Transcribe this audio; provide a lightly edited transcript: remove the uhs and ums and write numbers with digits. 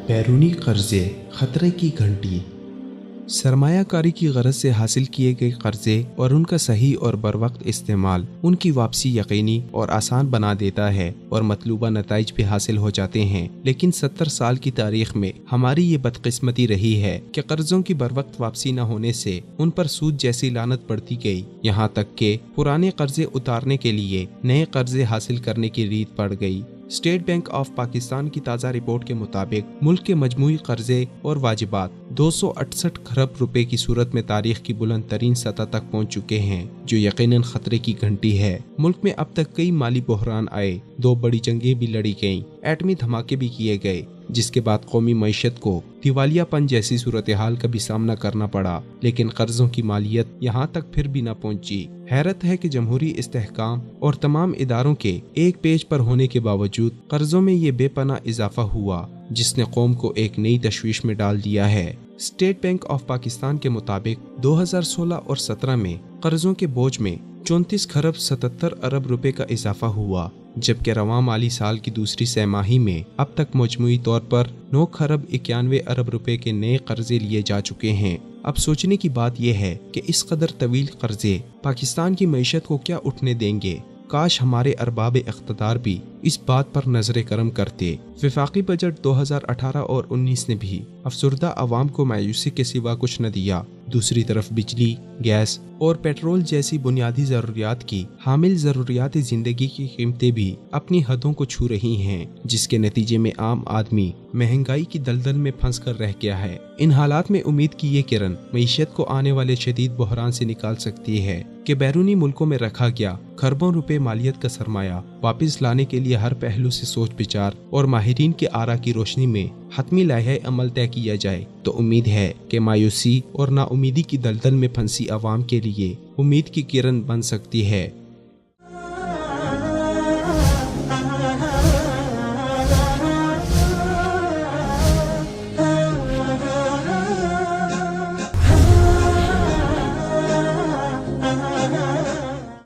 बैरूनी कर्जे खतरे की घंटी। सरमाया कारी की गरज से हासिल किए गए कर्जे और उनका सही और बरवक्त इस्तेमाल उनकी वापसी यकीनी और आसान बना देता है और मतलूबा नताइज भी हासिल हो जाते हैं। लेकिन 70 साल की तारीख में हमारी ये बदकिस्मती रही है कि कर्जों की बरवक्त वापसी न होने से उन पर सूद जैसी लानत बढ़ती गई, यहाँ तक कि पुराने कर्जे उतारने के लिए नए कर्जे हासिल करने की रीत पड़ गई। स्टेट बैंक ऑफ पाकिस्तान की ताज़ा रिपोर्ट के मुताबिक मुल्क के मजमूई कर्जे और वाजिबात 268 खरब रुपए की सूरत में तारीख की बुलंद तरीन सतह तक पहुंच चुके हैं, जो यकीनन खतरे की घंटी है। मुल्क में अब तक कई माली बहरान आए, 2 बड़ी जंगें भी लड़ी गईं, एटमी धमाके भी किए गए, जिसके बाद कौमी मईशत को दिवालियापन जैसी सूरत हाल का भी सामना करना पड़ा। लेकिन कर्जों की मालियत यहाँ तक फिर भी न पहुंची। हैरत है कि जमहूरी इस्तेहकाम और तमाम इदारों के एक पेज पर होने के बावजूद कर्जों में ये बेपना इजाफा हुआ, जिसने कौम को एक नई तशवीश में डाल दिया है। स्टेट बैंक ऑफ पाकिस्तान के मुताबिक 2016 और 17 में कर्जों के बोझ में 34 खरब 77 अरब रुपए का इजाफा हुआ, जबकि रवां माली साल की दूसरी सैमाही में अब तक मजमूई तौर पर 9 खरब 91 अरब रुपए के नए कर्जे लिए जा चुके हैं। अब सोचने की बात यह है कि इस कदर तवील कर्जे पाकिस्तान की मईशत को क्या उठने देंगे। काश हमारे अरबाब इख्तदार भी इस बात पर नजर करम करते। वफाकी बजट 2018 और 19 ने भी अफसरदा अवाम को मायूसी के सिवा कुछ न दिया। दूसरी तरफ बिजली, गैस और पेट्रोल जैसी बुनियादी ज़रूरियात की हामिल ज़रूरियात ज़िंदगी की कीमतें भी अपनी हदों को छू रही हैं, जिसके नतीजे में आम आदमी महंगाई की दलदल में फंस कर रह गया है। इन हालात में उम्मीद की ये किरण मईशत को आने वाले शदीद बहरान से निकाल सकती है कि बैरूनी मुल्कों में रखा गया खरबों रुपए मालियत का सरमाया वापस लाने के लिए हर पहलू से सोच विचार और माहिरीन के आरा की रोशनी में हतमी लाहे अमल तय किया जाए तो उम्मीद है कि मायूसी और नाउमीदी की दलदल में फंसी आवाम के लिए उम्मीद की किरण बन सकती है।